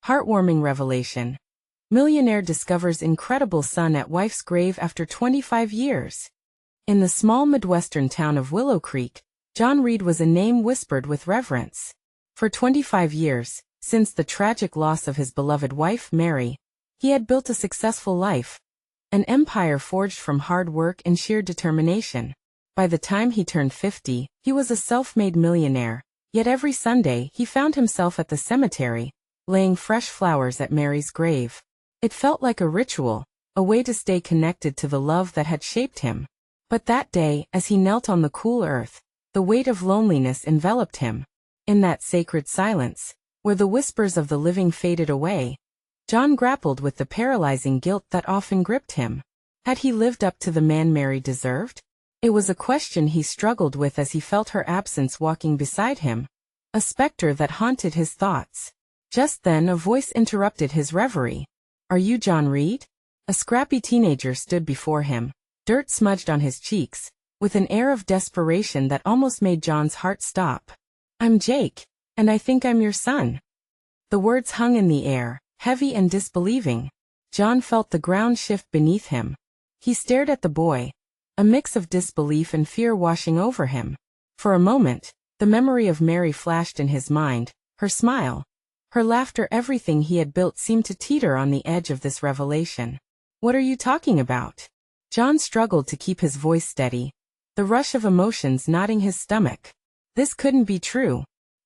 Heartwarming revelation. Millionaire discovers incredible son at wife's grave after 25 years. In the small Midwestern town of Willow Creek, John Reed was a name whispered with reverence. For 25 years, since the tragic loss of his beloved wife, Mary, he had built a successful life, an empire forged from hard work and sheer determination. By the time he turned 50, he was a self-made millionaire, yet every Sunday he found himself at the cemetery, laying fresh flowers at Mary's grave. It felt like a ritual, a way to stay connected to the love that had shaped him. But that day, as he knelt on the cool earth, the weight of loneliness enveloped him. In that sacred silence, where the whispers of the living faded away, John grappled with the paralyzing guilt that often gripped him. Had he lived up to the man Mary deserved? It was a question he struggled with as he felt her absence walking beside him, a specter that haunted his thoughts. Just then a voice interrupted his reverie. "Are you John Reed?" A scrappy teenager stood before him, dirt smudged on his cheeks, with an air of desperation that almost made John's heart stop. "I'm Jake, and I think I'm your son." The words hung in the air, heavy and disbelieving. John felt the ground shift beneath him. He stared at the boy, a mix of disbelief and fear washing over him. For a moment, the memory of Mary flashed in his mind, her smile, her laughter. Everything he had built seemed to teeter on the edge of this revelation. "What are you talking about?" John struggled to keep his voice steady, the rush of emotions knotting his stomach. This couldn't be true.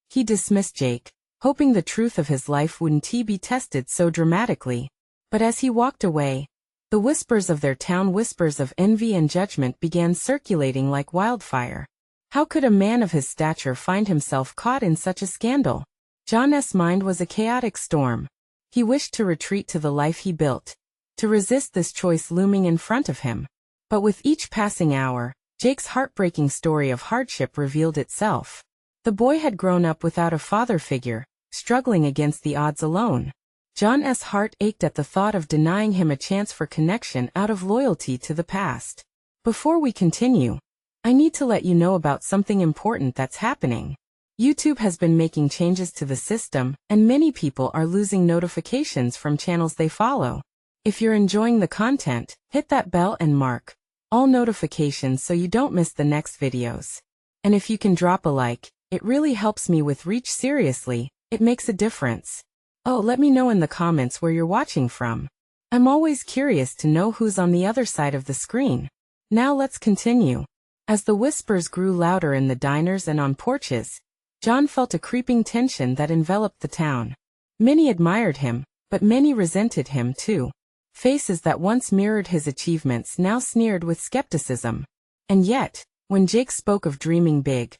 He dismissed Jake, hoping the truth of his life wouldn't be tested so dramatically. But as he walked away, the whispers of their town, whispers of envy and judgment, began circulating like wildfire. How could a man of his stature find himself caught in such a scandal? John's mind was a chaotic storm. He wished to retreat to the life he built, to resist this choice looming in front of him. But with each passing hour, Jake's heartbreaking story of hardship revealed itself. The boy had grown up without a father figure, struggling against the odds alone. John's heart ached at the thought of denying him a chance for connection out of loyalty to the past. Before we continue, I need to let you know about something important that's happening. YouTube has been making changes to the system, and many people are losing notifications from channels they follow. If you're enjoying the content, hit that bell and mark all notifications so you don't miss the next videos. And if you can drop a like, it really helps me with reach. Seriously, it makes a difference. Oh, let me know in the comments where you're watching from. I'm always curious to know who's on the other side of the screen. Now let's continue. As the whispers grew louder in the diners and on porches, John felt a creeping tension that enveloped the town. Many admired him, but many resented him too. Faces that once mirrored his achievements now sneered with skepticism. And yet, when Jake spoke of dreaming big,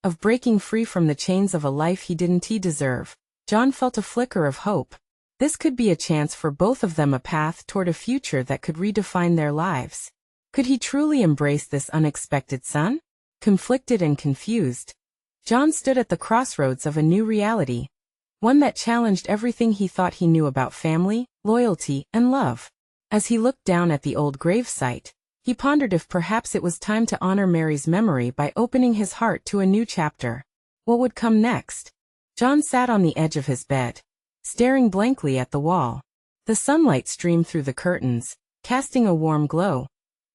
of breaking free from the chains of a life he didn't deserve, John felt a flicker of hope. This could be a chance for both of them, a path toward a future that could redefine their lives. Could he truly embrace this unexpected son? Conflicted and confused, John stood at the crossroads of a new reality, one that challenged everything he thought he knew about family, loyalty, and love. As he looked down at the old gravesite, he pondered if perhaps it was time to honor Mary's memory by opening his heart to a new chapter. What would come next? John sat on the edge of his bed, staring blankly at the wall. The sunlight streamed through the curtains, casting a warm glow,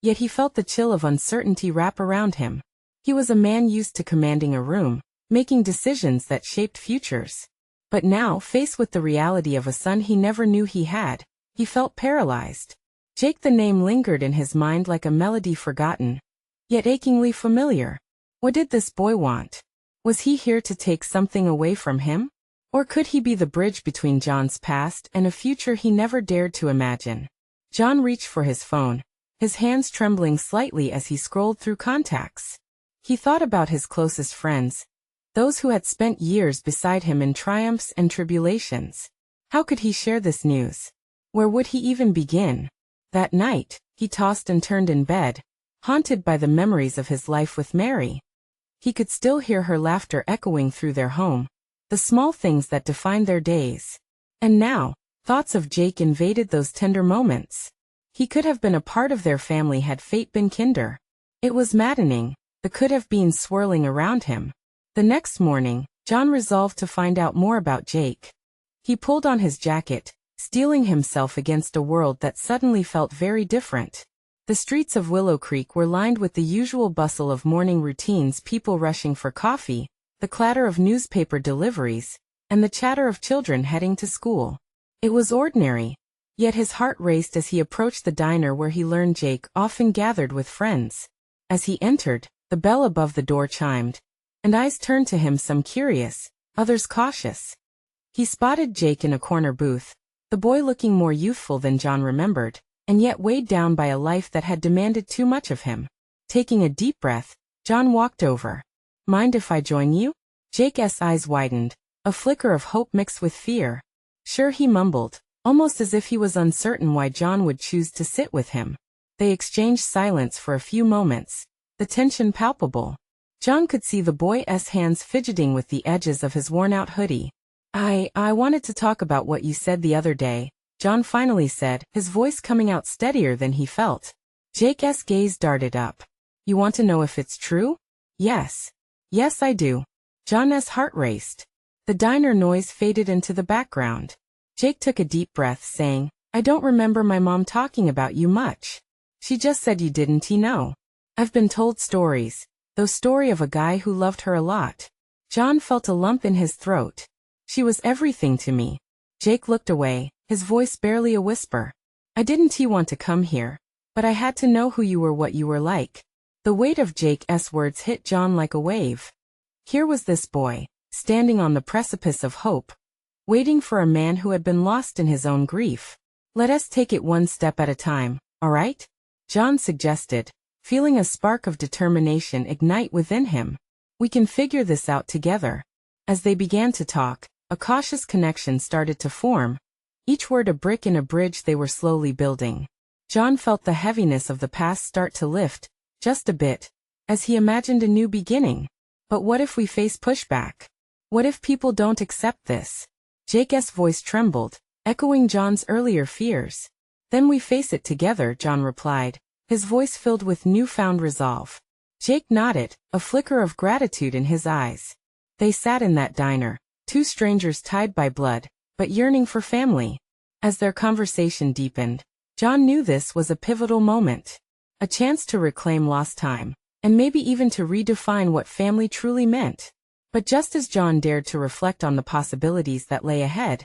yet he felt the chill of uncertainty wrap around him. He was a man used to commanding a room, making decisions that shaped futures. But now, faced with the reality of a son he never knew he had, he felt paralyzed. Jake, the name lingered in his mind like a melody forgotten, yet achingly familiar. What did this boy want? Was he here to take something away from him? Or could he be the bridge between John's past and a future he never dared to imagine? John reached for his phone, his hands trembling slightly as he scrolled through contacts. He thought about his closest friends, those who had spent years beside him in triumphs and tribulations. How could he share this news? Where would he even begin? That night, he tossed and turned in bed, haunted by the memories of his life with Mary. He could still hear her laughter echoing through their home, the small things that defined their days. And now, thoughts of Jake invaded those tender moments. He could have been a part of their family had fate been kinder. It was maddening, the could have been swirling around him. The next morning, John resolved to find out more about Jake. He pulled on his jacket, steeling himself against a world that suddenly felt very different. The streets of Willow Creek were lined with the usual bustle of morning routines, people rushing for coffee, the clatter of newspaper deliveries, and the chatter of children heading to school. It was ordinary, yet his heart raced as he approached the diner where he learned Jake often gathered with friends. As he entered, the bell above the door chimed, and eyes turned to him, some curious, others cautious. He spotted Jake in a corner booth, the boy looking more youthful than John remembered, and yet weighed down by a life that had demanded too much of him. Taking a deep breath, John walked over. "Mind if I join you?" Jake's eyes widened, a flicker of hope mixed with fear. "Sure," he mumbled, almost as if he was uncertain why John would choose to sit with him. They exchanged silence for a few moments, the tension palpable. John could see the boy's hands fidgeting with the edges of his worn-out hoodie. I wanted to talk about what you said the other day," John finally said, his voice coming out steadier than he felt. Jake's gaze darted up. "You want to know if it's true?" "Yes. Yes, I do." John's heart raced. The diner noise faded into the background. Jake took a deep breath, saying, "I don't remember my mom talking about you much. She just said you didn't know. I've been told stories, though story of a guy who loved her a lot." John felt a lump in his throat. "She was everything to me." Jake looked away, his voice barely a whisper. "I didn't want to come here, but I had to know who you were, what you were like." The weight of Jake's words hit John like a wave. Here was this boy, standing on the precipice of hope, waiting for a man who had been lost in his own grief. "Let us take it one step at a time, all right?" John suggested, feeling a spark of determination ignite within him. "We can figure this out together." As they began to talk, a cautious connection started to form, each word a brick in a bridge they were slowly building. John felt the heaviness of the past start to lift, just a bit, as he imagined a new beginning. But what if we face pushback? What if people don't accept this? Jake's voice trembled, echoing John's earlier fears. "Then we face it together," John replied, his voice filled with newfound resolve. Jake nodded, a flicker of gratitude in his eyes. They sat in that diner, two strangers tied by blood, but yearning for family. As their conversation deepened, John knew this was a pivotal moment. A chance to reclaim lost time, and maybe even to redefine what family truly meant. But just as John dared to reflect on the possibilities that lay ahead,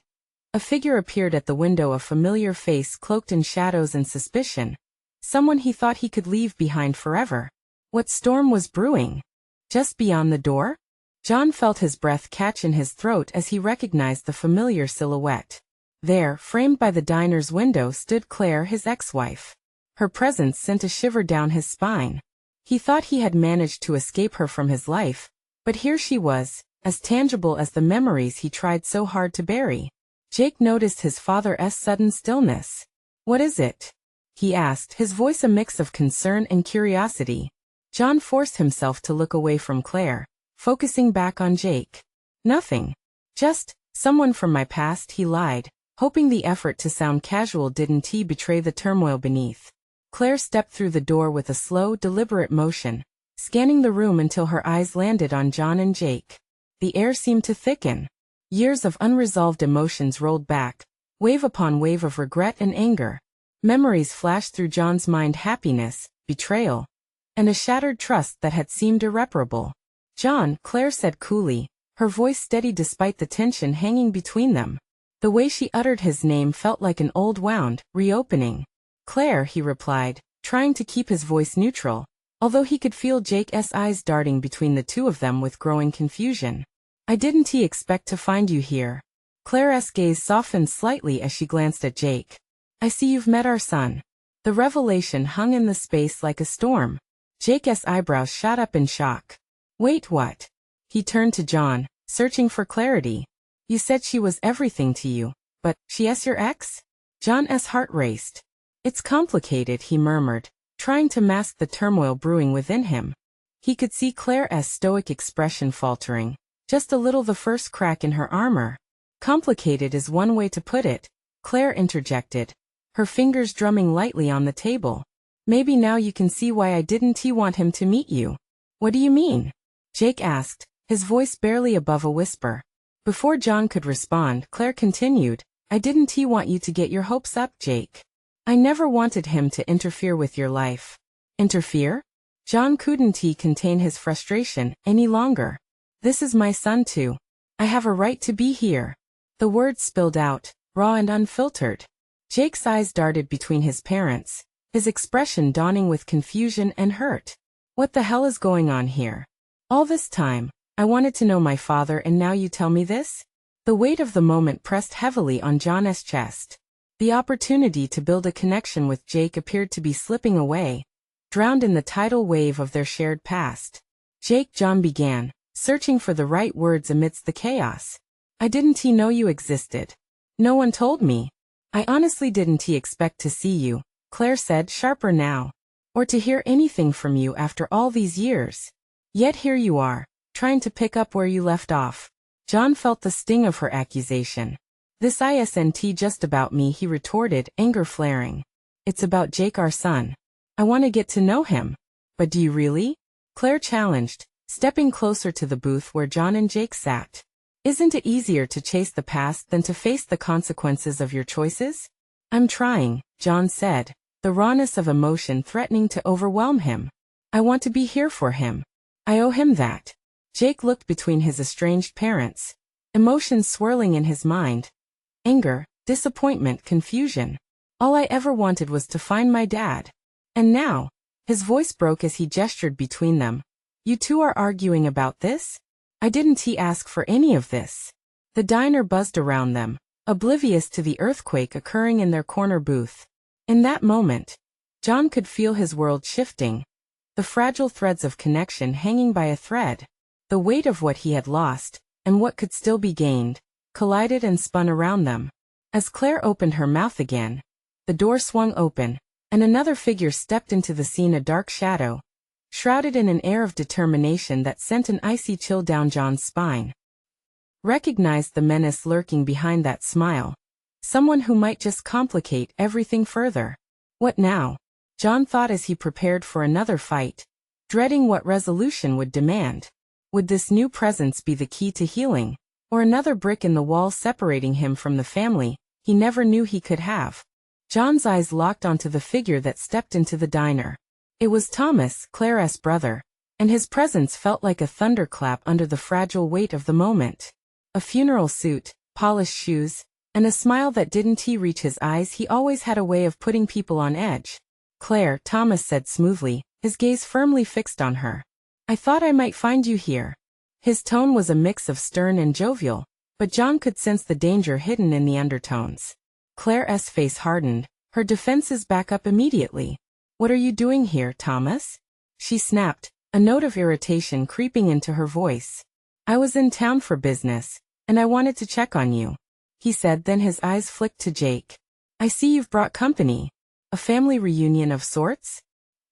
a figure appeared at the window, a familiar face cloaked in shadows and suspicion. Someone he thought he could leave behind forever. What storm was brewing? Just beyond the door? John felt his breath catch in his throat as he recognized the familiar silhouette. There, framed by the diner's window, stood Claire, his ex-wife. Her presence sent a shiver down his spine. He thought he had managed to escape her from his life, but here she was, as tangible as the memories he tried so hard to bury. Jake noticed his father's sudden stillness. "What is it?" he asked, his voice a mix of concern and curiosity. John forced himself to look away from Claire, focusing back on Jake. "Nothing. Just someone from my past," he lied, hoping the effort to sound casual didn't betray the turmoil beneath. Claire stepped through the door with a slow, deliberate motion, scanning the room until her eyes landed on John and Jake. The air seemed to thicken. Years of unresolved emotions rolled back, wave upon wave of regret and anger. Memories flashed through John's mind: happiness, betrayal, and a shattered trust that had seemed irreparable. "John," Claire said coolly, her voice steady despite the tension hanging between them. The way she uttered his name felt like an old wound, reopening. "Claire," he replied, trying to keep his voice neutral, although he could feel Jake's eyes darting between the two of them with growing confusion. "I didn't expect to find you here." Claire's gaze softened slightly as she glanced at Jake. "I see you've met our son." The revelation hung in the space like a storm. Jake's eyebrows shot up in shock. "Wait, what?" He turned to John, searching for clarity. "You said she was everything to you, but she's your ex?" John's heart raced. "It's complicated," he murmured, trying to mask the turmoil brewing within him. He could see Claire's stoic expression faltering, just a little the first crack in her armor. "Complicated is one way to put it," Claire interjected, her fingers drumming lightly on the table. "Maybe now you can see why I didn't want him to meet you." "What do you mean?" Jake asked, his voice barely above a whisper. Before John could respond, Claire continued, I didn't want you to get your hopes up, Jake. I never wanted him to interfere with your life. Interfere? John couldn't contain his frustration any longer. This is my son too. I have a right to be here. The words spilled out, raw and unfiltered. Jake's eyes darted between his parents, his expression dawning with confusion and hurt. What the hell is going on here? All this time, I wanted to know my father and now you tell me this? The weight of the moment pressed heavily on John's chest. The opportunity to build a connection with Jake appeared to be slipping away, drowned in the tidal wave of their shared past. Jake, John began, searching for the right words amidst the chaos. I didn't know you existed. No one told me. I honestly didn't expect to see you, Claire said, sharper now. Or to hear anything from you after all these years. Yet here you are, trying to pick up where you left off. John felt the sting of her accusation. This isn't just about me, he retorted, anger flaring. It's about Jake, our son. I want to get to know him. But do you really? Claire challenged, stepping closer to the booth where John and Jake sat. Isn't it easier to chase the past than to face the consequences of your choices? I'm trying, John said, the rawness of emotion threatening to overwhelm him. I want to be here for him. I owe him that. Jake looked between his estranged parents, emotions swirling in his mind. Anger, disappointment, confusion. All I ever wanted was to find my dad. And now, his voice broke as he gestured between them. You two are arguing about this? I didn't ask for any of this. The diner buzzed around them, oblivious to the earthquake occurring in their corner booth. In that moment, John could feel his world shifting, the fragile threads of connection hanging by a thread. The weight of what he had lost, and what could still be gained, collided and spun around them. As Claire opened her mouth again, the door swung open, and another figure stepped into the scene, a dark shadow, shrouded in an air of determination that sent an icy chill down John's spine. Recognized the menace lurking behind that smile. Someone who might just complicate everything further. What now? John thought as he prepared for another fight, dreading what resolution would demand. Would this new presence be the key to healing, or another brick in the wall separating him from the family he never knew he could have? John's eyes locked onto the figure that stepped into the diner. It was Thomas, Claire's brother, and his presence felt like a thunderclap under the fragile weight of the moment. A funeral suit, polished shoes, and a smile that didn't reach his eyes. He always had a way of putting people on edge. Claire, Thomas said smoothly, his gaze firmly fixed on her. I thought I might find you here. His tone was a mix of stern and jovial, but John could sense the danger hidden in the undertones. Claire's face hardened, her defenses back up immediately. What are you doing here, Thomas? She snapped, a note of irritation creeping into her voice. I was in town for business, and I wanted to check on you, he said, then his eyes flicked to Jake. I see you've brought company. A family reunion of sorts?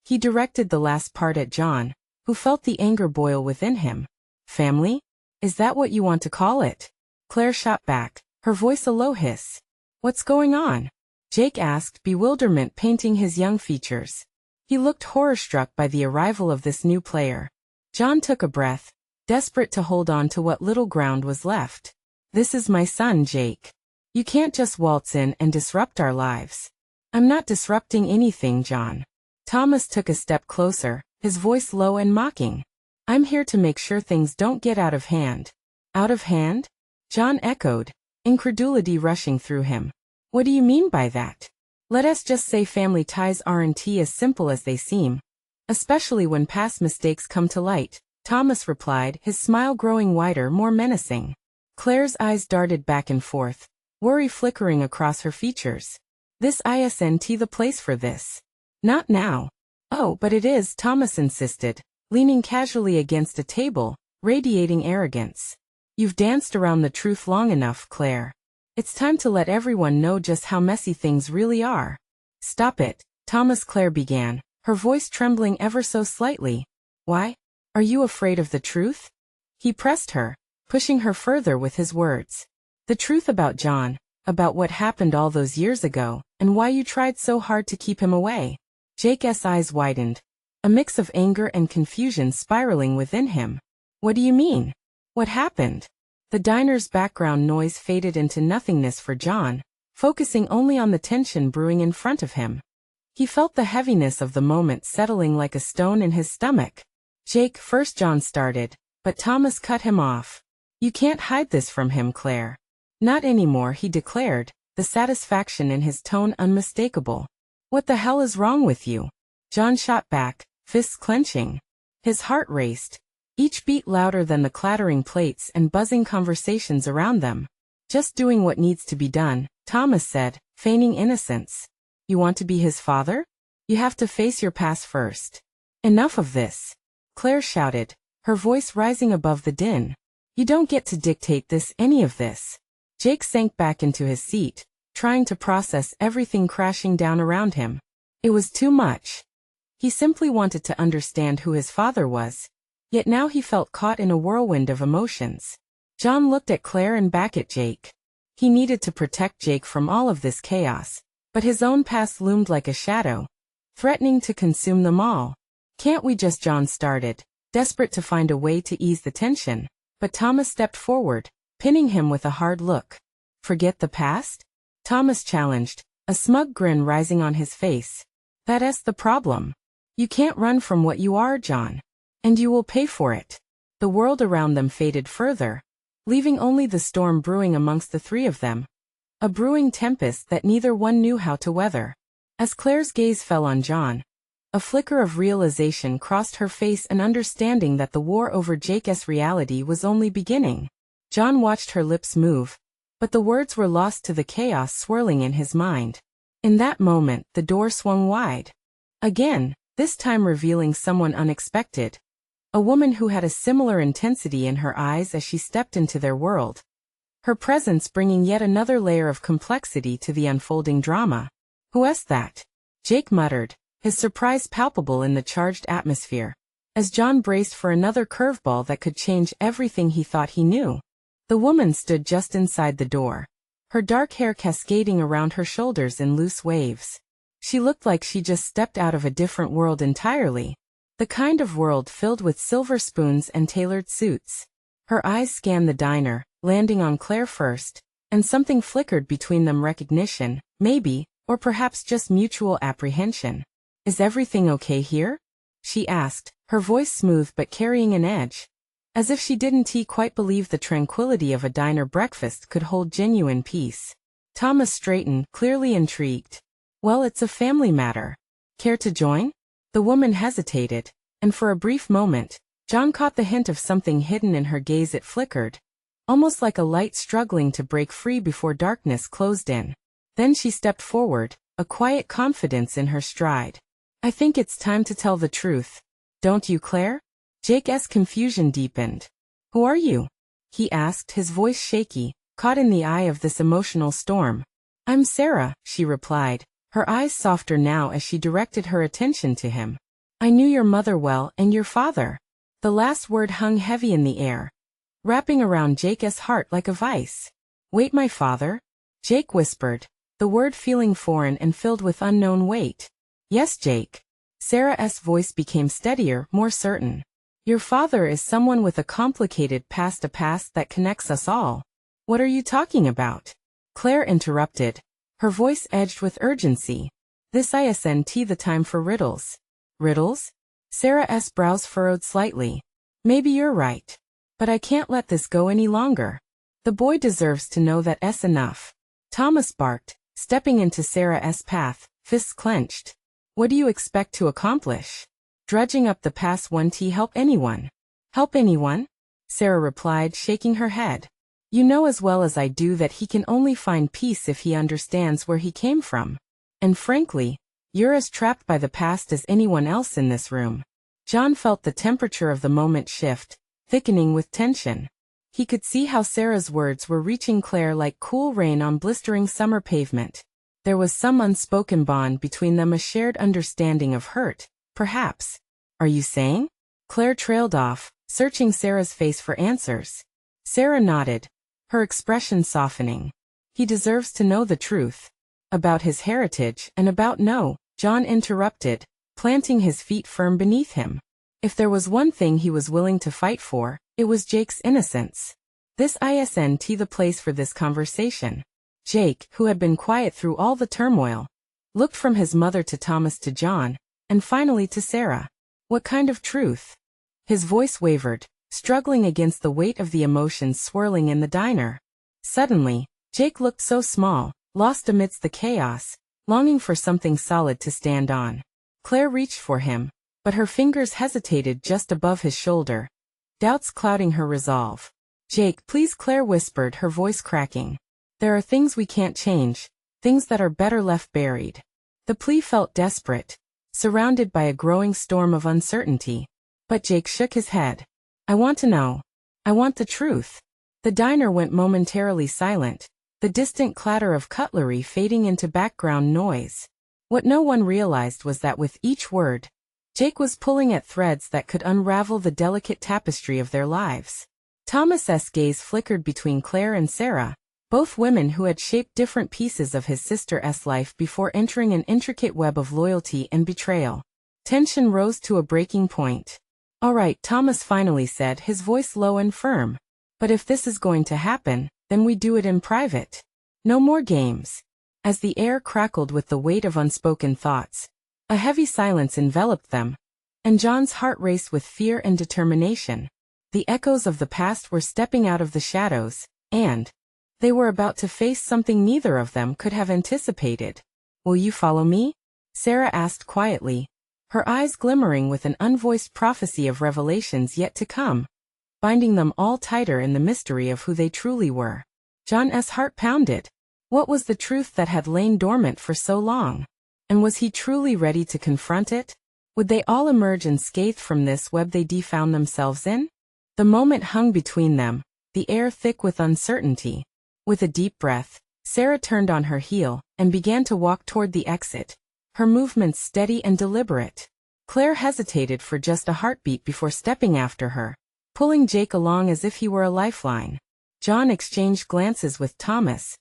He directed the last part at John, who felt the anger boil within him. Family? Is that what you want to call it? Claire shot back, her voice a low hiss. What's going on? Jake asked, bewilderment painting his young features. He looked horror-struck by the arrival of this new player. John took a breath, desperate to hold on to what little ground was left. This is my son, Jake. You can't just waltz in and disrupt our lives. I'm not disrupting anything, John. Thomas took a step closer, his voice low and mocking. I'm here to make sure things don't get out of hand. Out of hand? John echoed, incredulity rushing through him. What do you mean by that? Let us just say family ties aren't as simple as they seem. Especially when past mistakes come to light, Thomas replied, his smile growing wider, more menacing. Claire's eyes darted back and forth, worry flickering across her features. This isn't the place for this. Not now. Oh, but it is, Thomas insisted, leaning casually against a table, radiating arrogance. You've danced around the truth long enough, Claire. It's time to let everyone know just how messy things really are. Stop it, Thomas, Claire began, her voice trembling ever so slightly. Why? Are you afraid of the truth? He pressed her, pushing her further with his words. The truth about John, about what happened all those years ago, and why you tried so hard to keep him away. Jake's eyes widened, a mix of anger and confusion spiraling within him. What do you mean? What happened? The diner's background noise faded into nothingness for John, focusing only on the tension brewing in front of him. He felt the heaviness of the moment settling like a stone in his stomach. "Jake," first John started, but Thomas cut him off. "You can't hide this from him, Claire." "Not anymore," he declared, the satisfaction in his tone unmistakable. "What the hell is wrong with you?" John shot back, fists clenching. His heart raced, each beat louder than the clattering plates and buzzing conversations around them. "Just doing what needs to be done," Thomas said, feigning innocence. "You want to be his father? You have to face your past first." "Enough of this," Claire shouted, her voice rising above the din. "You don't get to dictate any of this." Jake sank back into his seat, trying to process everything crashing down around him. It was too much. He simply wanted to understand who his father was. Yet now he felt caught in a whirlwind of emotions. John looked at Claire and back at Jake. He needed to protect Jake from all of this chaos, but his own past loomed like a shadow, threatening to consume them all. "Can't we just?" John started, desperate to find a way to ease the tension, but Thomas stepped forward, pinning him with a hard look. "Forget the past?" Thomas challenged, a smug grin rising on his face. "That's the problem. You can't run from what you are, John. And you will pay for it." The world around them faded further, leaving only the storm brewing amongst the three of them. A brewing tempest that neither one knew how to weather. As Claire's gaze fell on John, a flicker of realization crossed her face, an understanding that the war over Jake's reality was only beginning. John watched her lips move, but the words were lost to the chaos swirling in his mind. In that moment, the door swung wide. Again, this time revealing someone unexpected. A woman who had a similar intensity in her eyes as she stepped into their world. Her presence bringing yet another layer of complexity to the unfolding drama. "Who's that?" Jake muttered, his surprise palpable in the charged atmosphere, as John braced for another curveball that could change everything he thought he knew. The woman stood just inside the door, her dark hair cascading around her shoulders in loose waves. She looked like she just stepped out of a different world entirely. The kind of world filled with silver spoons and tailored suits. Her eyes scanned the diner, landing on Claire first, and something flickered between them, recognition, maybe, or perhaps just mutual apprehension. "Is everything okay here?" she asked, her voice smooth but carrying an edge. As if she didn't quite believe the tranquility of a diner breakfast could hold genuine peace. Thomas straightened, clearly intrigued. "Well, it's a family matter. Care to join?" The woman hesitated, and for a brief moment, John caught the hint of something hidden in her gaze. It flickered, almost like a light struggling to break free before darkness closed in. Then she stepped forward, a quiet confidence in her stride. "I think it's time to tell the truth. Don't you, Claire?" Jake's confusion deepened. "Who are you?" he asked, his voice shaky, caught in the eye of this emotional storm. "I'm Sarah," she replied, her eyes softer now as she directed her attention to him. "I knew your mother well, and your father." The last word hung heavy in the air, wrapping around Jake's heart like a vice. "Wait, my father?" Jake whispered, the word feeling foreign and filled with unknown weight. "Yes, Jake." Sarah's voice became steadier, more certain. "Your father is someone with a complicated past, a past that connects us all." "What are you talking about?" Claire interrupted, her voice edged with urgency. "This isn't the time for riddles." "Riddles?" Sarah's brows furrowed slightly. "Maybe you're right. But I can't let this go any longer. The boy deserves to know that's enough." Thomas barked, stepping into Sarah's path, fists clenched. "What do you expect to accomplish? Drudging up the past won't help anyone." "Help anyone?" Sarah replied, shaking her head. "You know as well as I do that he can only find peace if he understands where he came from. And frankly, you're as trapped by the past as anyone else in this room." John felt the temperature of the moment shift, thickening with tension. He could see how Sarah's words were reaching Claire like cool rain on blistering summer pavement. There was some unspoken bond between them, a shared understanding of hurt, perhaps. "Are you saying?" Claire trailed off, searching Sarah's face for answers. Sarah nodded, her expression softening. "He deserves to know the truth. About his heritage and about no," John interrupted, planting his feet firm beneath him. If there was one thing he was willing to fight for, it was Jake's innocence. This isn't the place for this conversation. Jake, who had been quiet through all the turmoil, looked from his mother to Thomas to John, and finally to Sarah. What kind of truth? His voice wavered, struggling against the weight of the emotions swirling in the diner. Suddenly, Jake looked so small, lost amidst the chaos, longing for something solid to stand on. Claire reached for him, but her fingers hesitated just above his shoulder, doubts clouding her resolve. "Jake, please," Claire whispered, her voice cracking. "There are things we can't change, things that are better left buried." The plea felt desperate, surrounded by a growing storm of uncertainty. But Jake shook his head. "I want to know. I want the truth." The diner went momentarily silent, the distant clatter of cutlery fading into background noise. What no one realized was that with each word, Jake was pulling at threads that could unravel the delicate tapestry of their lives. Thomas's gaze flickered between Claire and Sarah, both women who had shaped different pieces of his sister's life before entering an intricate web of loyalty and betrayal. Tension rose to a breaking point. "All right," Thomas finally said, his voice low and firm. "But if this is going to happen, then we do it in private. No more games." As the air crackled with the weight of unspoken thoughts, a heavy silence enveloped them, and John's heart raced with fear and determination. The echoes of the past were stepping out of the shadows, and they were about to face something neither of them could have anticipated. "Will you follow me?" Sarah asked quietly, her eyes glimmering with an unvoiced prophecy of revelations yet to come, binding them all tighter in the mystery of who they truly were. John's heart pounded. What was the truth that had lain dormant for so long? And was he truly ready to confront it? Would they all emerge unscathed from this web they found themselves in? The moment hung between them, the air thick with uncertainty. With a deep breath, Sarah turned on her heel and began to walk toward the exit, her movements steady and deliberate. Claire hesitated for just a heartbeat before stepping after her, pulling Jake along as if he were a lifeline. John exchanged glances with Thomas,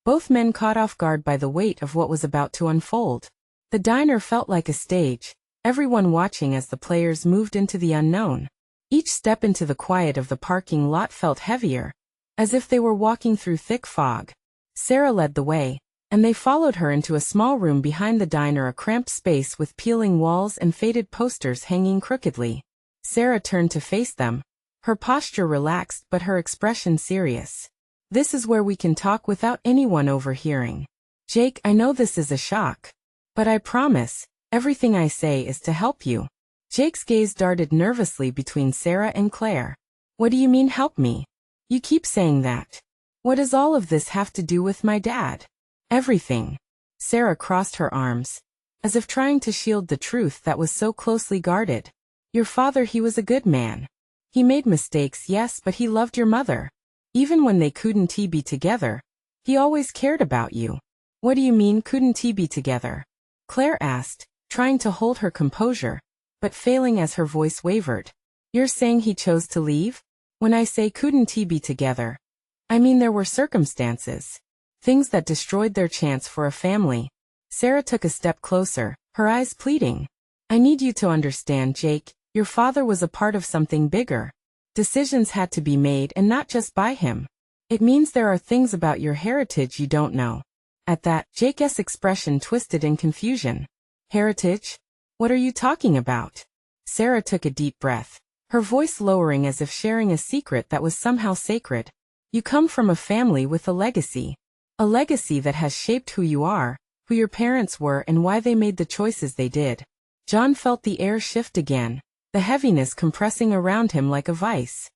both men caught off guard by the weight of what was about to unfold. The diner felt like a stage, everyone watching as the players moved into the unknown. Each step into the quiet of the parking lot felt heavier, as if they were walking through thick fog. Sarah led the way, and they followed her into a small room behind the diner, a cramped space with peeling walls and faded posters hanging crookedly. Sarah turned to face them, her posture relaxed but her expression serious. "This is where we can talk without anyone overhearing. Jake, I know this is a shock, but I promise, everything I say is to help you." Jake's gaze darted nervously between Sarah and Claire. "What do you mean, help me? You keep saying that. What does all of this have to do with my dad?" "Everything." Sarah crossed her arms, as if trying to shield the truth that was so closely guarded. "Your father, he was a good man. He made mistakes, yes, but he loved your mother. Even when they couldn't be together, he always cared about you." "What do you mean, couldn't be together?" Claire asked, trying to hold her composure, but failing as her voice wavered. "You're saying he chose to leave? When I say couldn't be together, I mean there were circumstances, things that destroyed their chance for a family." Sarah took a step closer, her eyes pleading. "I need you to understand, Jake, your father was a part of something bigger. Decisions had to be made, and not just by him. It means there are things about your heritage you don't know." At that, Jake's expression twisted in confusion. "Heritage? What are you talking about?" Sarah took a deep breath, her voice lowering as if sharing a secret that was somehow sacred. "You come from a family with a legacy that has shaped who you are, who your parents were, and why they made the choices they did." John felt the air shift again, the heaviness compressing around him like a vice.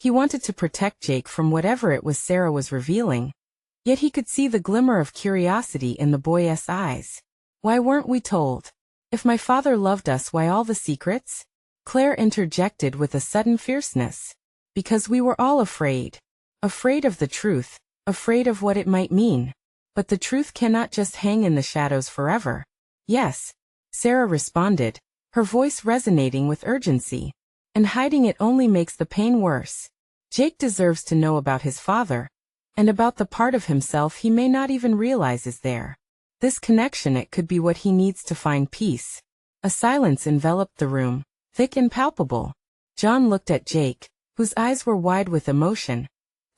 He wanted to protect Jake from whatever it was Sarah was revealing, yet he could see the glimmer of curiosity in the boy's eyes. "Why weren't we told? If my father loved us, why all the secrets?" Claire interjected with a sudden fierceness. "Because we were all afraid. Afraid of the truth, afraid of what it might mean. But the truth cannot just hang in the shadows forever." "Yes," Sarah responded, her voice resonating with urgency. "And hiding it only makes the pain worse. Jake deserves to know about his father, and about the part of himself he may not even realize is there. This connection, it could be what he needs to find peace." A silence enveloped the room, thick and palpable. John looked at Jake, whose eyes were wide with emotion,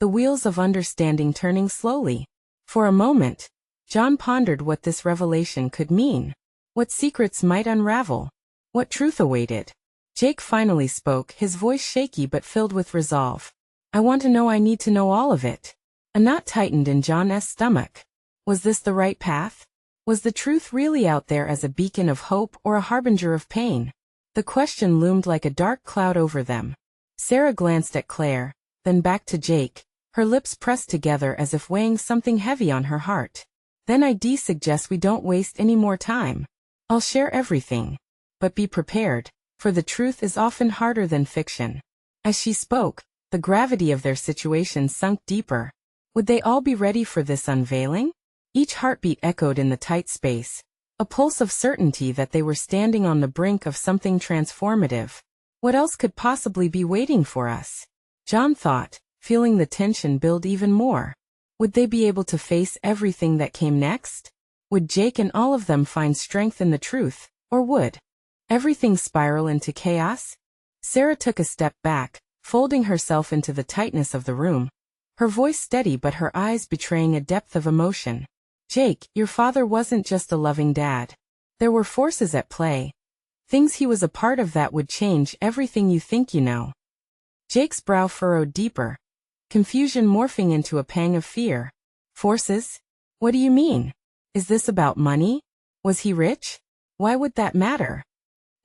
the wheels of understanding turning slowly. For a moment, John pondered what this revelation could mean. What secrets might unravel? What truth awaited? Jake finally spoke, his voice shaky but filled with resolve. I want to know, I need to know all of it. A knot tightened in John's stomach. Was this the right path? Was the truth really out there as a beacon of hope or a harbinger of pain? The question loomed like a dark cloud over them. Sarah glanced at Claire, then back to Jake, her lips pressed together as if weighing something heavy on her heart. Then I'd suggest we don't waste any more time. I'll share everything. But be prepared, for the truth is often harder than fiction. As she spoke, the gravity of their situation sunk deeper. Would they all be ready for this unveiling? Each heartbeat echoed in the tight space, a pulse of certainty that they were standing on the brink of something transformative. What else could possibly be waiting for us? John thought, feeling the tension build even more. Would they be able to face everything that came next? Would Jake and all of them find strength in the truth, or would everything spiral into chaos? Sarah took a step back, folding herself into the tightness of the room, her voice steady but her eyes betraying a depth of emotion. Jake, your father wasn't just a loving dad. There were forces at play. Things he was a part of that would change everything you think you know. Jake's brow furrowed deeper, confusion morphing into a pang of fear. Forces? What do you mean? Is this about money? Was he rich? Why would that matter?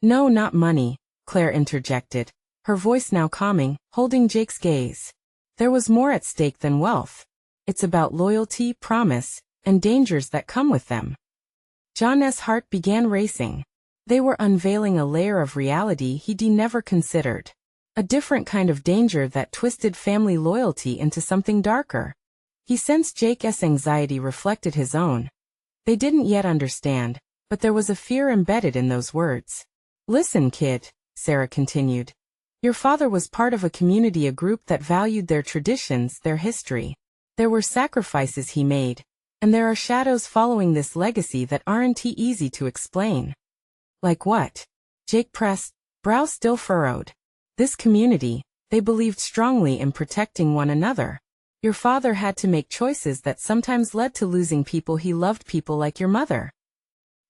No, not money, Claire interjected, her voice now calming, holding Jake's gaze. There was more at stake than wealth. It's about loyalty, promise, and dangers that come with them. John's heart began racing. They were unveiling a layer of reality he'd never considered. A different kind of danger that twisted family loyalty into something darker. He sensed Jake's anxiety reflected his own. They didn't yet understand, but there was a fear embedded in those words. Listen, kid, Sarah continued. Your father was part of a community, a group that valued their traditions, their history. There were sacrifices he made, and there are shadows following this legacy that aren't easy to explain. Like what? Jake pressed, brow still furrowed. This community, they believed strongly in protecting one another. Your father had to make choices that sometimes led to losing people he loved, people like your mother.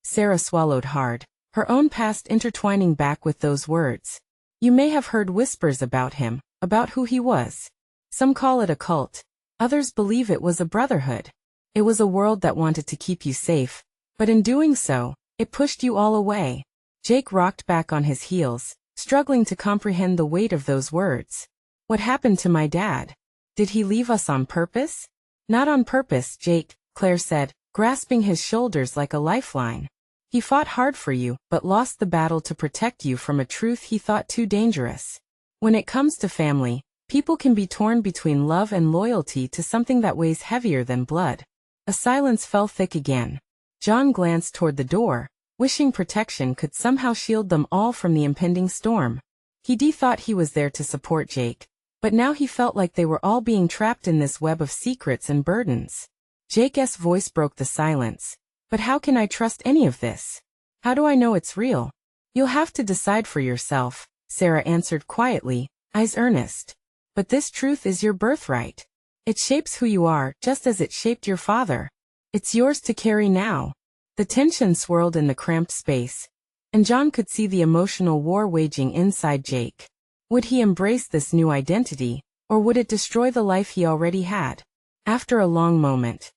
Sarah swallowed hard, her own past intertwining back with those words. You may have heard whispers about him, about who he was. Some call it a cult. Others believe it was a brotherhood. It was a world that wanted to keep you safe, but in doing so, it pushed you all away. Jake rocked back on his heels, struggling to comprehend the weight of those words. What happened to my dad? Did he leave us on purpose? Not on purpose, Jake, Claire said, grasping his shoulders like a lifeline. He fought hard for you, but lost the battle to protect you from a truth he thought too dangerous. When it comes to family, people can be torn between love and loyalty to something that weighs heavier than blood. A silence fell thick again. John glanced toward the door, wishing protection could somehow shield them all from the impending storm. He thought he was there to support Jake, but now he felt like they were all being trapped in this web of secrets and burdens. Jake's voice broke the silence. But how can I trust any of this? How do I know it's real? You'll have to decide for yourself, Sarah answered quietly, eyes earnest. But this truth is your birthright. It shapes who you are, just as it shaped your father. It's yours to carry now. The tension swirled in the cramped space, and John could see the emotional war waging inside Jake. Would he embrace this new identity, or would it destroy the life he already had? After a long moment,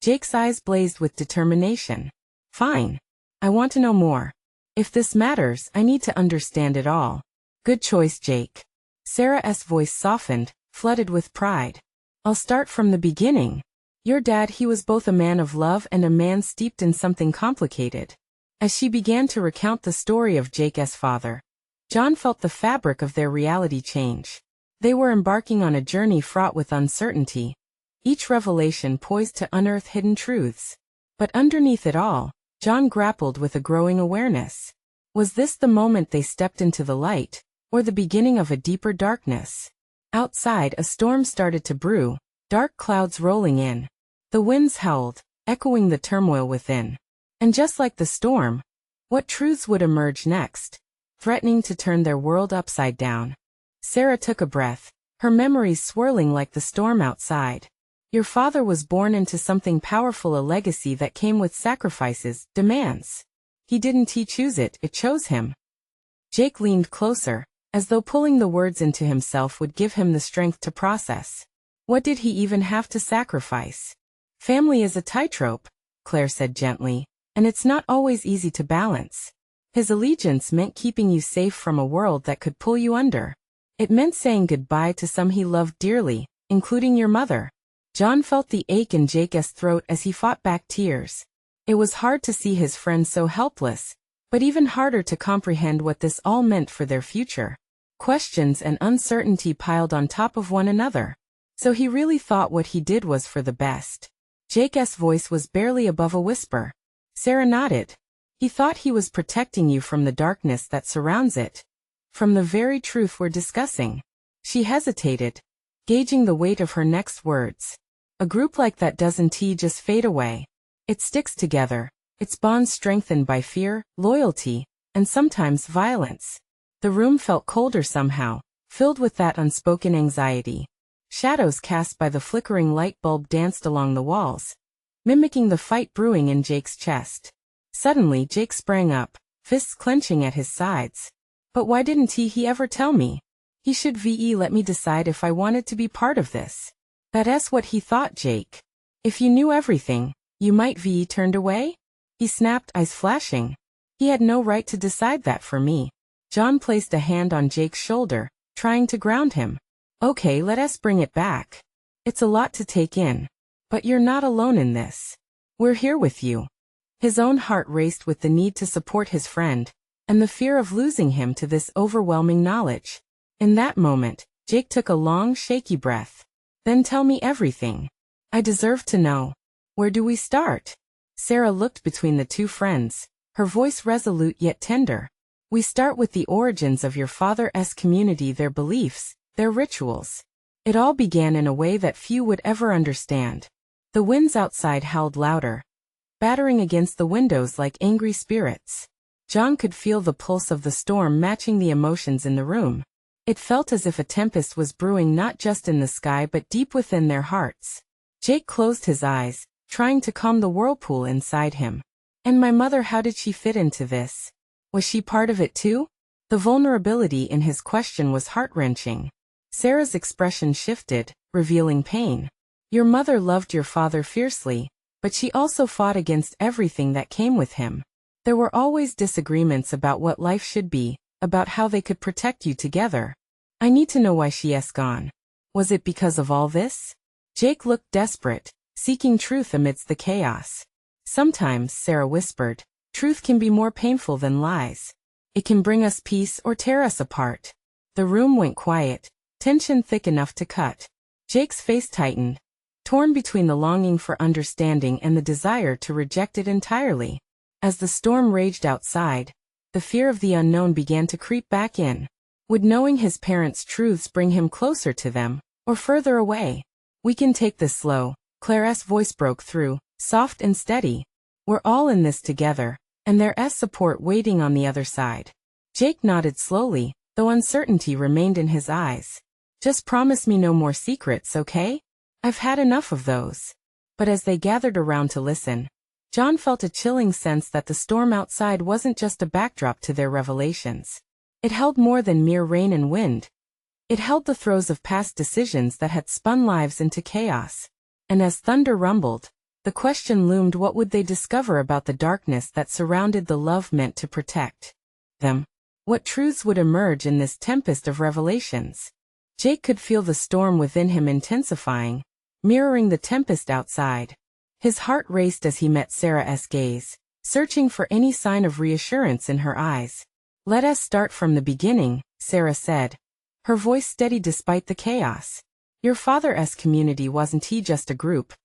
Jake's eyes blazed with determination. Fine. I want to know more. If this matters, I need to understand it all. Good choice, Jake. Sarah's voice softened, flooded with pride. I'll start from the beginning. Your dad, he was both a man of love and a man steeped in something complicated. As she began to recount the story of Jake's father, John felt the fabric of their reality change. They were embarking on a journey fraught with uncertainty, each revelation poised to unearth hidden truths. But underneath it all, John grappled with a growing awareness. Was this the moment they stepped into the light, or the beginning of a deeper darkness? Outside, a storm started to brew, dark clouds rolling in. The winds howled, echoing the turmoil within. And just like the storm, what truths would emerge next, threatening to turn their world upside down? Sarah took a breath, her memories swirling like the storm outside. Your father was born into something powerful, a legacy that came with sacrifices, demands. He choose it, it chose him. Jake leaned closer, as though pulling the words into himself would give him the strength to process. What did he even have to sacrifice? Family is a tightrope, Claire said gently, and it's not always easy to balance. His allegiance meant keeping you safe from a world that could pull you under. It meant saying goodbye to some he loved dearly, including your mother. John felt the ache in Jake's throat as he fought back tears. It was hard to see his friend so helpless, but even harder to comprehend what this all meant for their future. Questions and uncertainty piled on top of one another. So he really thought what he did was for the best. Jake's voice was barely above a whisper. Sarah nodded. He thought he was protecting you from the darkness that surrounds it. From the very truth we're discussing. She hesitated, gauging the weight of her next words. A group like that doesn't just fade away. It sticks together, its bonds strengthened by fear, loyalty, and sometimes violence. The room felt colder somehow, filled with that unspoken anxiety. Shadows cast by the flickering light bulb danced along the walls, mimicking the fight brewing in Jake's chest. Suddenly Jake sprang up, fists clenching at his sides. But why didn't he ever tell me? He should let me decide if I wanted to be part of this. That's what he thought, Jake. If you knew everything, you might turned away? He snapped, eyes flashing. He had no right to decide that for me. John placed a hand on Jake's shoulder, trying to ground him. Okay, let us bring it back. It's a lot to take in. But you're not alone in this. We're here with you. His own heart raced with the need to support his friend, and the fear of losing him to this overwhelming knowledge. In that moment, Jake took a long, shaky breath. Then tell me everything. I deserve to know. Where do we start? Sarah looked between the two friends, her voice resolute yet tender. We start with the origins of your father's community, their beliefs, their rituals. It all began in a way that few would ever understand. The winds outside howled louder, battering against the windows like angry spirits. John could feel the pulse of the storm matching the emotions in the room. It felt as if a tempest was brewing not just in the sky but deep within their hearts. Jake closed his eyes, trying to calm the whirlpool inside him. And my mother, how did she fit into this? Was she part of it too? The vulnerability in his question was heart-wrenching. Sarah's expression shifted, revealing pain. Your mother loved your father fiercely, but she also fought against everything that came with him. There were always disagreements about what life should be, about how they could protect you together. I need to know why she's gone. Was it because of all this? Jake looked desperate, seeking truth amidst the chaos. Sometimes, Sarah whispered, truth can be more painful than lies. It can bring us peace or tear us apart. The room went quiet, tension thick enough to cut. Jake's face tightened, torn between the longing for understanding and the desire to reject it entirely. As the storm raged outside, the fear of the unknown began to creep back in. Would knowing his parents' truths bring him closer to them, or further away? We can take this slow, Claire's voice broke through, soft and steady. We're all in this together, and there's support waiting on the other side. Jake nodded slowly, though uncertainty remained in his eyes. Just promise me no more secrets, okay? I've had enough of those. But as they gathered around to listen, John felt a chilling sense that the storm outside wasn't just a backdrop to their revelations. It held more than mere rain and wind. It held the throes of past decisions that had spun lives into chaos. And as thunder rumbled, the question loomed: what would they discover about the darkness that surrounded the love meant to protect them? What truths would emerge in this tempest of revelations? Jake could feel the storm within him intensifying, mirroring the tempest outside. His heart raced as he met Sarah's gaze, searching for any sign of reassurance in her eyes. Let us start from the beginning, Sarah said, her voice steady despite the chaos. Your father's community wasn't just a group.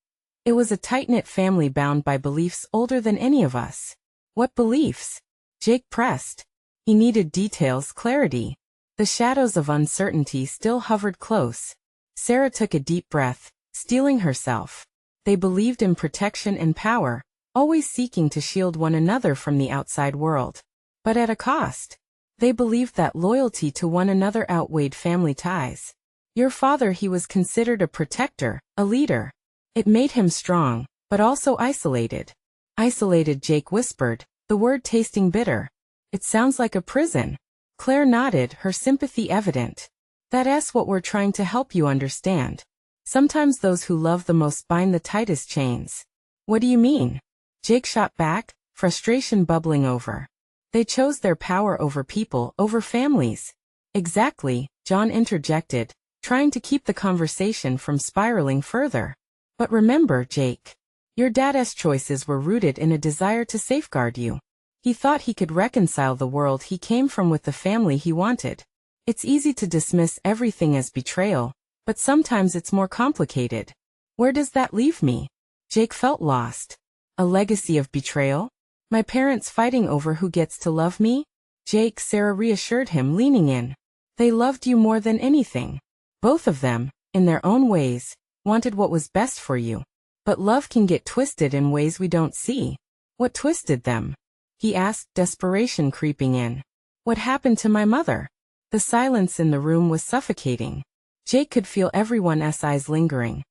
It was a tight-knit family bound by beliefs older than any of us. What beliefs? Jake pressed. He needed details, clarity. The shadows of uncertainty still hovered close. Sarah took a deep breath, steeling herself. They believed in protection and power, always seeking to shield one another from the outside world. But at a cost. They believed that loyalty to one another outweighed family ties. Your father, he was considered a protector, a leader. It made him strong, but also isolated. Isolated, Jake whispered, the word tasting bitter. It sounds like a prison. Claire nodded, her sympathy evident. That's what we're trying to help you understand. Sometimes those who love the most bind the tightest chains. What do you mean? Jake shot back, frustration bubbling over. They chose their power over people, over families. Exactly, John interjected, trying to keep the conversation from spiraling further. But remember, Jake, your dad's choices were rooted in a desire to safeguard you. He thought he could reconcile the world he came from with the family he wanted. It's easy to dismiss everything as betrayal, but sometimes it's more complicated. Where does that leave me? Jake felt lost. A legacy of betrayal? My parents fighting over who gets to love me? Jake, Sarah reassured him, leaning in. They loved you more than anything. Both of them, in their own ways, wanted what was best for you. But love can get twisted in ways we don't see. What twisted them? He asked, desperation creeping in. What happened to my mother? The silence in the room was suffocating. Jake could feel everyone's eyes lingering.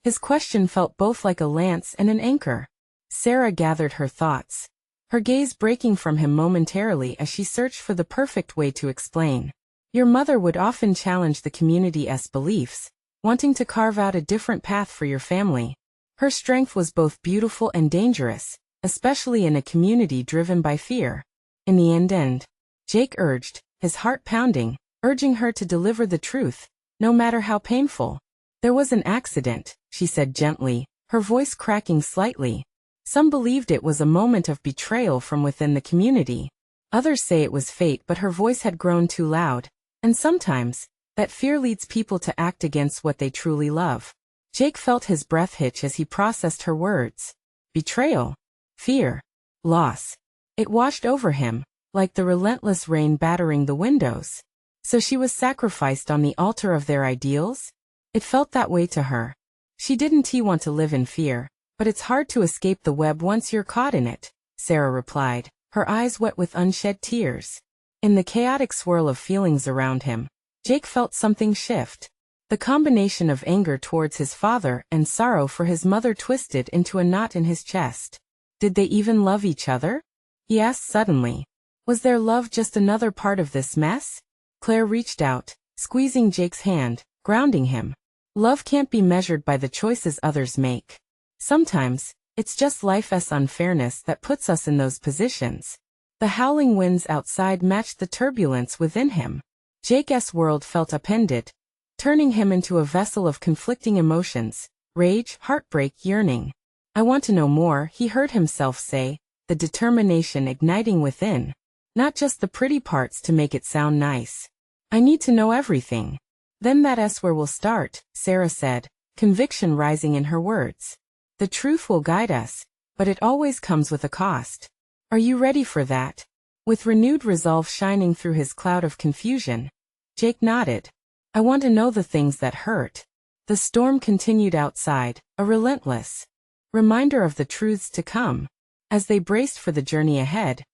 His question felt both like a lance and an anchor. Sarah gathered her thoughts, her gaze breaking from him momentarily as she searched for the perfect way to explain. Your mother would often challenge the community's beliefs, wanting to carve out a different path for your family. Her strength was both beautiful and dangerous, especially in a community driven by fear. In the end, Jake urged, his heart pounding, urging her to deliver the truth, no matter how painful. There was an accident, she said gently, her voice cracking slightly. Some believed it was a moment of betrayal from within the community. Others say it was fate, but her voice had grown too loud. And sometimes, that fear leads people to act against what they truly love. Jake felt his breath hitch as he processed her words. Betrayal. Fear. Loss. It washed over him, like the relentless rain battering the windows. So she was sacrificed on the altar of their ideals? It felt that way to her. She didn't want to live in fear, but it's hard to escape the web once you're caught in it, Sarah replied, her eyes wet with unshed tears. In the chaotic swirl of feelings around him, Jake felt something shift. The combination of anger towards his father and sorrow for his mother twisted into a knot in his chest. Did they even love each other? He asked suddenly. Was their love just another part of this mess? Claire reached out, squeezing Jake's hand, grounding him. Love can't be measured by the choices others make. Sometimes, it's just life's unfairness that puts us in those positions. The howling winds outside matched the turbulence within him. Jake's world felt upended, turning him into a vessel of conflicting emotions, rage, heartbreak, yearning. I want to know more, he heard himself say, the determination igniting within. Not just the pretty parts to make it sound nice. I need to know everything. Then that's where we'll start, Sarah said, conviction rising in her words. The truth will guide us, but it always comes with a cost. Are you ready for that? With renewed resolve shining through his cloud of confusion, Jake nodded. I want to know the things that hurt. The storm continued outside, a relentless reminder of the truths to come. As they braced for the journey ahead,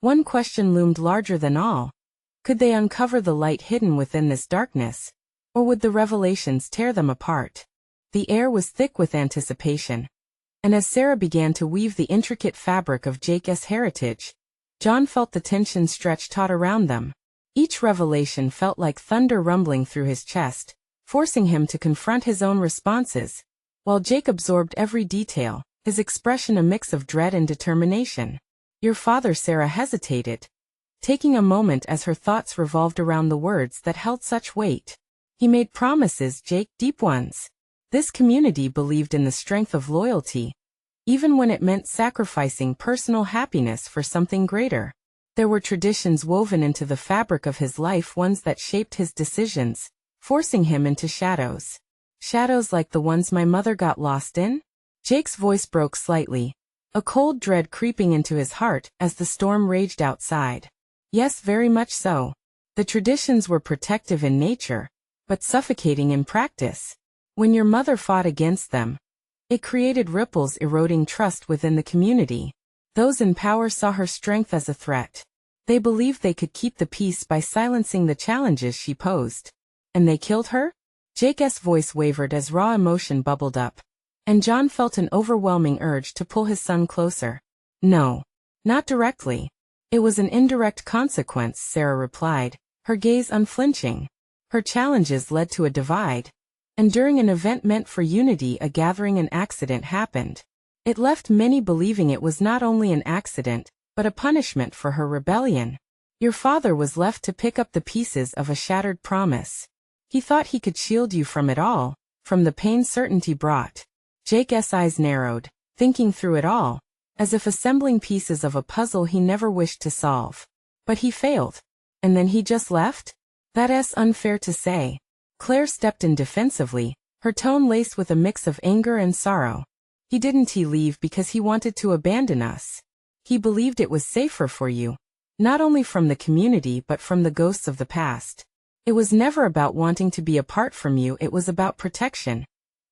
one question loomed larger than all. Could they uncover the light hidden within this darkness? Or would the revelations tear them apart? The air was thick with anticipation. And as Sarah began to weave the intricate fabric of Jake's heritage, John felt the tension stretch taut around them. Each revelation felt like thunder rumbling through his chest, forcing him to confront his own responses. While Jake absorbed every detail, his expression a mix of dread and determination. Your father, Sarah hesitated, taking a moment as her thoughts revolved around the words that held such weight. He made promises, Jake, deep ones. This community believed in the strength of loyalty, even when it meant sacrificing personal happiness for something greater. There were traditions woven into the fabric of his life, ones that shaped his decisions, forcing him into shadows. Shadows like the ones my mother got lost in? Jake's voice broke slightly, a cold dread creeping into his heart as the storm raged outside. Yes, very much so. The traditions were protective in nature, but suffocating in practice. When your mother fought against them, it created ripples eroding trust within the community. Those in power saw her strength as a threat. They believed they could keep the peace by silencing the challenges she posed. And they killed her? Jake's voice wavered as raw emotion bubbled up, and John felt an overwhelming urge to pull his son closer. No. Not directly. It was an indirect consequence, Sarah replied, her gaze unflinching. Her challenges led to a divide. And during an event meant for unity, a gathering, an accident happened. It left many believing it was not only an accident, but a punishment for her rebellion. Your father was left to pick up the pieces of a shattered promise. He thought he could shield you from it all, from the pain certainty brought. Jake's eyes narrowed, thinking through it all, as if assembling pieces of a puzzle he never wished to solve. But he failed. And then he just left? That's unfair to say. Claire stepped in defensively, her tone laced with a mix of anger and sorrow. Didn't he leave because he wanted to abandon us? He believed it was safer for you. Not only from the community but from the ghosts of the past. It was never about wanting to be apart from you, it was about protection.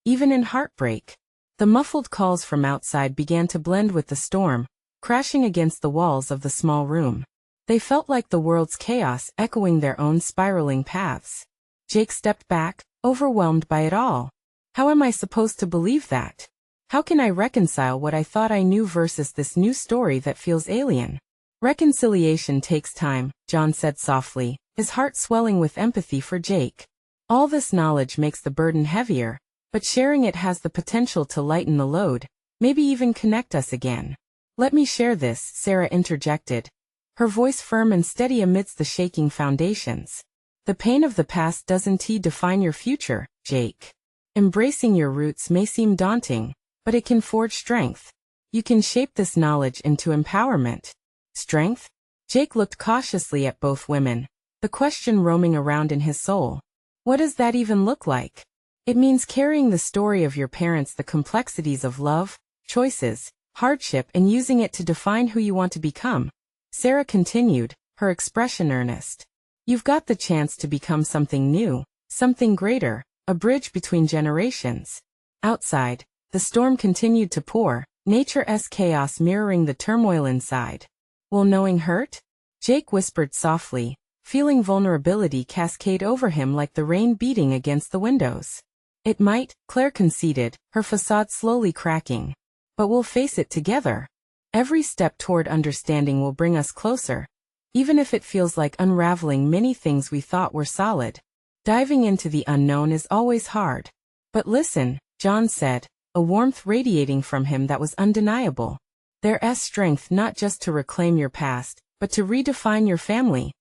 Even in heartbreak. The muffled calls from outside began to blend with the storm, crashing against the walls of the small room. They felt like the world's chaos echoing their own spiraling paths. Jake stepped back, overwhelmed by it all. How am I supposed to believe that? How can I reconcile what I thought I knew versus this new story that feels alien? Reconciliation takes time, John said softly, his heart swelling with empathy for Jake. All this knowledge makes the burden heavier, but sharing it has the potential to lighten the load, maybe even connect us again. Let me share this, Sarah interjected, her voice firm and steady amidst the shaking foundations. The pain of the past doesn't define your future, Jake. Embracing your roots may seem daunting, but it can forge strength. You can shape this knowledge into empowerment. Strength? Jake looked cautiously at both women, the question roaming around in his soul. What does that even look like? It means carrying the story of your parents, the complexities of love, choices, hardship, and using it to define who you want to become. Sarah continued, her expression earnest. You've got the chance to become something new, something greater, a bridge between generations. Outside, the storm continued to pour, nature's chaos mirroring the turmoil inside. Will knowing hurt? Jake whispered softly, feeling vulnerability cascade over him like the rain beating against the windows. It might, Claire conceded, her facade slowly cracking. But we'll face it together. Every step toward understanding will bring us closer. Even if it feels like unraveling many things we thought were solid. Diving into the unknown is always hard. But listen, John said, a warmth radiating from him that was undeniable. There's strength not just to reclaim your past, but to redefine your family.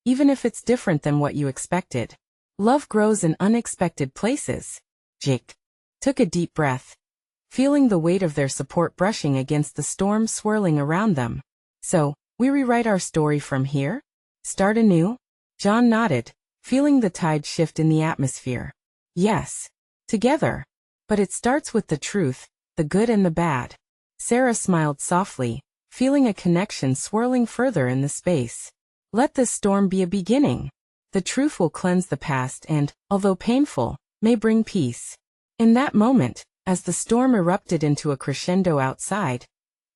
Even if it's different than what you expected. Love grows in unexpected places. Jake took a deep breath, feeling the weight of their support brushing against the storm swirling around them. So, we rewrite our story from here? Start anew? John nodded, feeling the tide shift in the atmosphere. Yes. Together. But it starts with the truth, the good and the bad. Sarah smiled softly, feeling a connection swirling further in the space. Let this storm be a beginning. The truth will cleanse the past and, although painful, may bring peace. In that moment, as the storm erupted into a crescendo outside,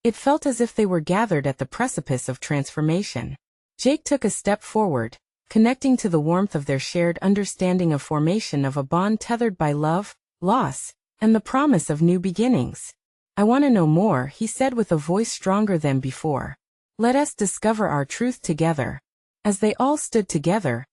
it felt as if they were gathered at the precipice of transformation. Jake took a step forward, connecting to the warmth of their shared understanding of formation of a bond tethered by love, loss, and the promise of new beginnings. I want to know more, he said with a voice stronger than before. Let us discover our truth together. As they all stood together,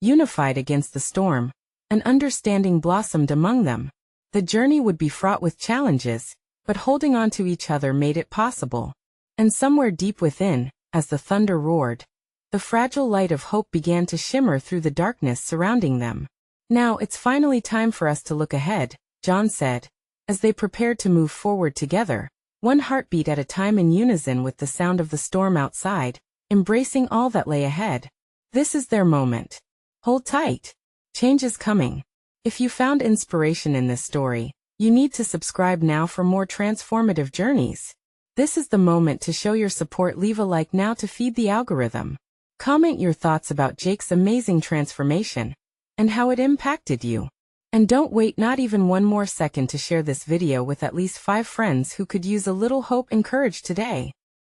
unified against the storm, an understanding blossomed among them. The journey would be fraught with challenges, but holding on to each other made it possible. And somewhere deep within, as the thunder roared, the fragile light of hope began to shimmer through the darkness surrounding them. Now it's finally time for us to look ahead, John said, as they prepared to move forward together, one heartbeat at a time in unison with the sound of the storm outside, embracing all that lay ahead. This is their moment. Hold tight. Change is coming. If you found inspiration in this story, you need to subscribe now for more transformative journeys. This is the moment to show your support. Leave a like now to feed the algorithm. Comment your thoughts about Jake's amazing transformation and how it impacted you. And don't wait not even one more second to share this video with at least 5 friends who could use a little hope and courage today.